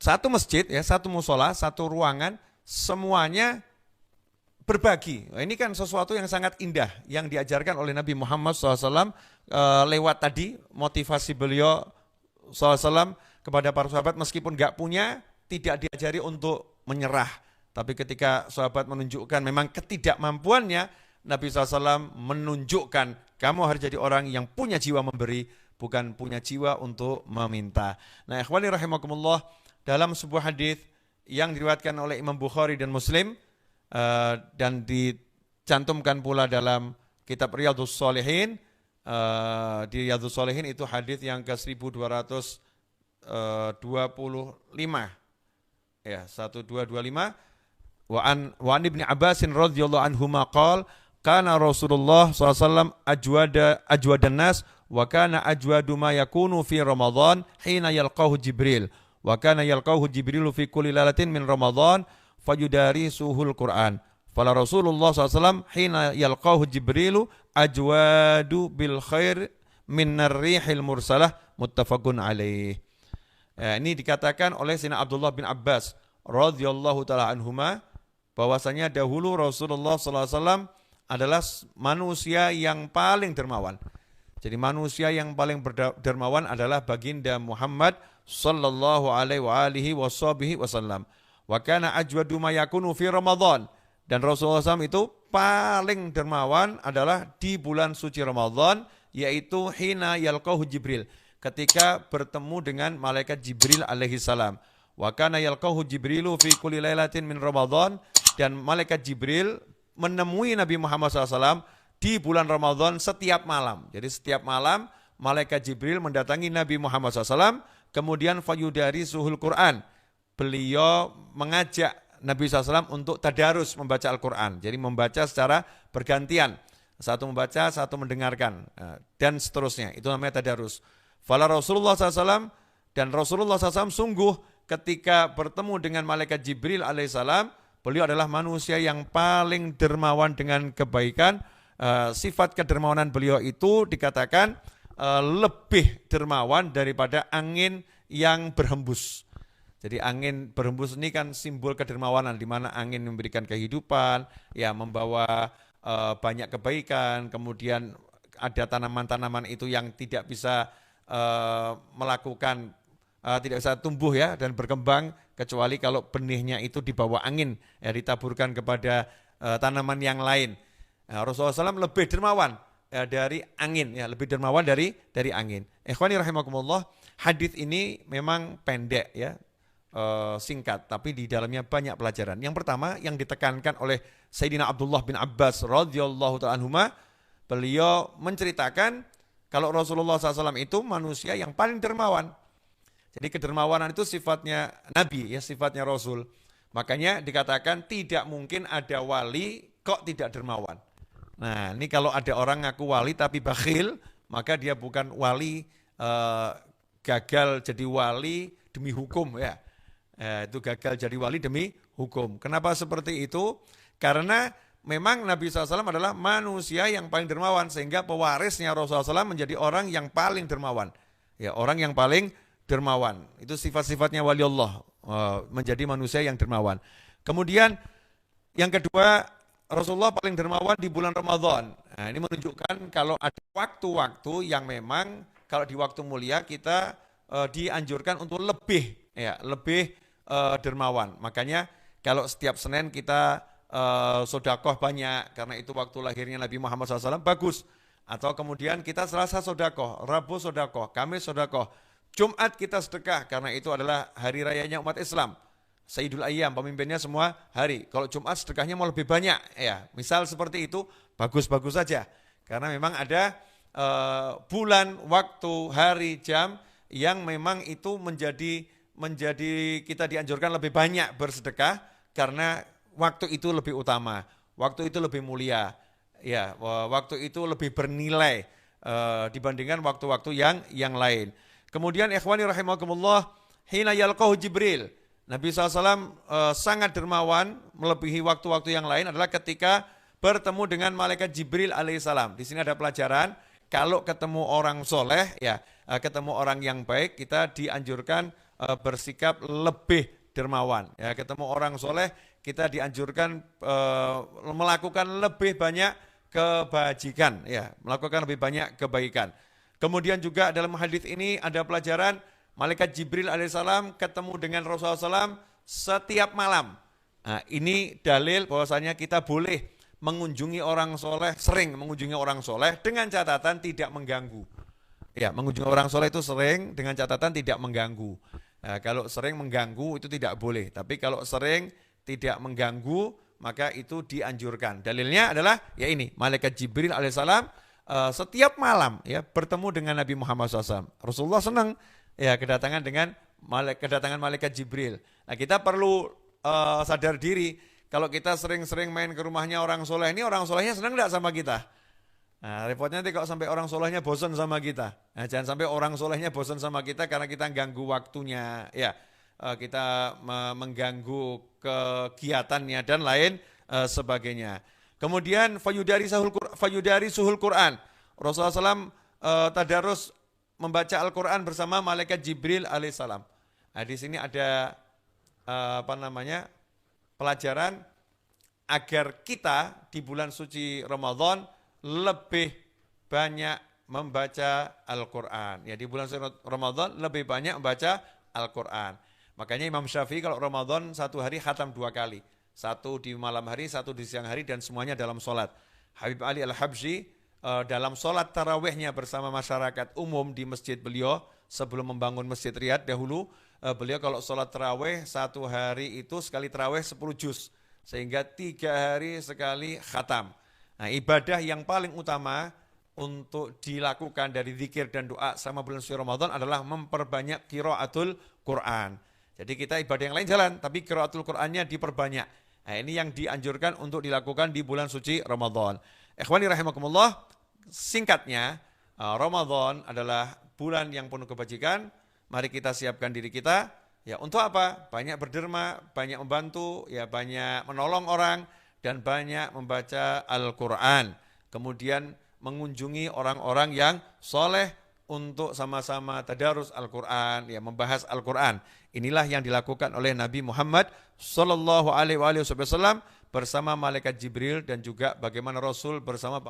satu masjid, ya, satu musola, satu ruangan, semuanya berbagi. Nah, ini kan sesuatu yang sangat indah yang diajarkan oleh Nabi Muhammad SAW lewat tadi motivasi beliau SAW kepada para sahabat, meskipun nggak punya, tidak diajari untuk menyerah. Tapi ketika sahabat menunjukkan memang ketidakmampuannya, Nabi SAW menunjukkan kamu harus jadi orang yang punya jiwa memberi, bukan punya jiwa untuk meminta. Nah, ikhwani rahimakumullah, dalam sebuah hadis yang diriwayatkan oleh Imam Bukhari dan Muslim, dan dicantumkan pula dalam kitab Riyadhus Shalihin, di Riyadhus Shalihin itu hadis yang ke 1225, ya, 1225. Wa an Ibnu Abbas radhiyallahu anhuma qala kana Rasulullah SAW ajwadan nas wa kana ajwadu ma yakunu fi Ramadan hina yalqahu Jibril wa kana yalqahu Jibrilu fi kulli lailatin min Ramadan fayudarisuhul Quran. Fala Rasulullah SAW hina yalqahu Jibrilu ajwadu bil khair min narrihil mursalah, muttafaqun alaih. Ini dikatakan oleh Sayyidina Abdullah bin Abbas radhiyallahu taala anhuma, bahwasanya dahulu Rasulullah SAW adalah manusia yang paling dermawan. Jadi manusia yang paling dermawan adalah baginda Muhammad sallallahu alaihi wasallam. Wa kana ajwadu ma yakunu fi Ramadan, dan Rasulullah SAW itu paling dermawan adalah di bulan suci Ramadan, yaitu hina yalqahu Jibril, ketika bertemu dengan malaikat Jibril alaihi salam. Wa kana yalqahu Jibrilu fi kulli lailatin min Ramadan, dan malaikat Jibril menemui Nabi Muhammad SAW di bulan Ramadan setiap malam. Jadi setiap malam malaikat Jibril mendatangi Nabi Muhammad SAW, kemudian fayudari suhul Quran. Beliau mengajak Nabi SAW untuk tadarus membaca Al-Quran. Jadi membaca secara bergantian. Satu membaca, satu mendengarkan. Dan seterusnya. Itu namanya tadarus. Fala Rasulullah SAW, dan Rasulullah SAW sungguh ketika bertemu dengan malaikat Jibril alaihissalam, beliau adalah manusia yang paling dermawan dengan kebaikan. Sifat kedermawanan beliau itu dikatakan lebih dermawan daripada angin yang berhembus. Jadi angin berhembus ini kan simbol kedermawanan, di mana angin memberikan kehidupan, ya, membawa banyak kebaikan. Kemudian ada tanaman-tanaman itu yang tidak bisa tidak bisa tumbuh, ya, dan berkembang kecuali kalau benihnya itu dibawa angin, ya, ditaburkan kepada tanaman yang lain. Rasulullah SAW lebih dermawan dari angin, ya, lebih dermawan dari angin. Ikhwani rahimakumullah, hadis ini memang pendek, ya, singkat, tapi di dalamnya banyak pelajaran. Yang pertama yang ditekankan oleh Sayyidina Abdullah bin Abbas radhiyallahu ta'ala anhuma, beliau menceritakan kalau Rasulullah SAW itu manusia yang paling dermawan. Jadi kedermawanan itu sifatnya Nabi, ya, sifatnya Rasul. Makanya dikatakan tidak mungkin ada wali kok tidak dermawan. Nah, ini kalau ada orang ngaku wali tapi bakhil, maka dia bukan wali, gagal jadi wali demi hukum, ya. Itu gagal jadi wali demi hukum. Kenapa seperti itu? Karena memang Nabi SAW adalah manusia yang paling dermawan, sehingga pewarisnya Rasulullah SAW menjadi orang yang paling dermawan. Ya, orang yang paling dermawan. Itu sifat-sifatnya wali Allah, menjadi manusia yang dermawan. Kemudian yang kedua, Rasulullah paling dermawan di bulan Ramadan. Nah, ini menunjukkan kalau ada waktu-waktu yang memang kalau di waktu mulia kita dianjurkan untuk lebih dermawan. Makanya kalau setiap Senin kita sodakoh banyak, karena itu waktu lahirnya Nabi Muhammad SAW, bagus. Atau kemudian kita Selasa sodakoh, Rabu sodakoh, Kamis sodakoh, Jumat kita sedekah, karena itu adalah hari rayanya umat Islam. Sayyidul Ayyam, pemimpinnya semua hari. Kalau Jumat sedekahnya mau lebih banyak, ya. Misal seperti itu, bagus-bagus saja. Karena memang ada bulan, waktu, hari, jam yang memang itu menjadi kita dianjurkan lebih banyak bersedekah, karena waktu itu lebih utama, waktu itu lebih mulia, ya, waktu itu lebih bernilai dibandingkan waktu-waktu yang lain. Kemudian ikhwani rahimakumullah, hina yalqahu Jibril, Nabi SAW sangat dermawan melebihi waktu-waktu yang lain adalah ketika bertemu dengan malaikat Jibril alaihissalam. Di sini ada pelajaran, kalau ketemu orang soleh, ya, ketemu orang yang baik, kita dianjurkan bersikap lebih dermawan. Ya, ketemu orang soleh, kita dianjurkan melakukan lebih banyak kebajikan, ya, melakukan lebih banyak kebaikan. Kemudian juga dalam hadis ini ada pelajaran malaikat Jibril alaihissalam ketemu dengan Rasulullah SAW setiap malam. Nah, ini dalil bahwasanya kita boleh mengunjungi orang soleh, sering mengunjungi orang soleh dengan catatan tidak mengganggu. Ya, mengunjungi orang soleh itu sering dengan catatan tidak mengganggu. Nah, kalau sering mengganggu itu tidak boleh. Tapi kalau sering tidak mengganggu maka itu dianjurkan. Dalilnya adalah ya ini malaikat Jibril alaihissalam setiap malam ya bertemu dengan Nabi Muhammad SAW. Rasulullah senang ya kedatangan malaikat Jibril. Nah, kita perlu sadar diri kalau kita sering-sering main ke rumahnya orang soleh, ini orang solehnya senang enggak sama kita? Nah, repotnya nanti kalau sampai orang solehnya bosan sama kita. Nah, jangan sampai orang solehnya bosan sama kita karena kita ganggu waktunya, ya, kita mengganggu kegiatannya dan lain sebagainya. Kemudian fayudari suhul Quran. Rasulullah SAW tadarus membaca Al-Quran bersama malaikat Jibril alaihissalam. Nah, di sini ada pelajaran agar kita di bulan suci Ramadan lebih banyak membaca Al-Quran. Ya, di bulan suci Ramadan lebih banyak membaca Al-Quran. Makanya Imam Syafi'i kalau Ramadan satu hari khatam 2 kali. Satu di malam hari, satu di siang hari dan semuanya dalam sholat. Habib Ali Al-Habsyi dalam sholat tarawihnya bersama masyarakat umum di masjid beliau sebelum membangun masjid Riyadh dahulu, beliau kalau sholat tarawih satu hari itu sekali tarawih 10 juz. Sehingga 3 hari sekali khatam. Nah, ibadah yang paling utama untuk dilakukan dari zikir dan doa sama bulan suci Ramadan adalah memperbanyak qiraatul Quran. Jadi kita ibadah yang lain jalan, tapi qiraatul Qurannya diperbanyak. Nah, ini yang dianjurkan untuk dilakukan di bulan suci Ramadan. Ikhwani rahimakumullah, singkatnya, Ramadan adalah bulan yang penuh kebajikan. Mari kita siapkan diri kita. Ya, untuk apa? Banyak berderma, banyak membantu, ya, banyak menolong orang, dan banyak membaca Al-Quran. Kemudian mengunjungi orang-orang yang soleh untuk sama-sama tadarus Al-Quran, ya, membahas Al-Quran. Inilah yang dilakukan oleh Nabi Muhammad Sallallahu Alaihi Wasallam bersama malaikat Jibril dan juga bagaimana Rasul bersama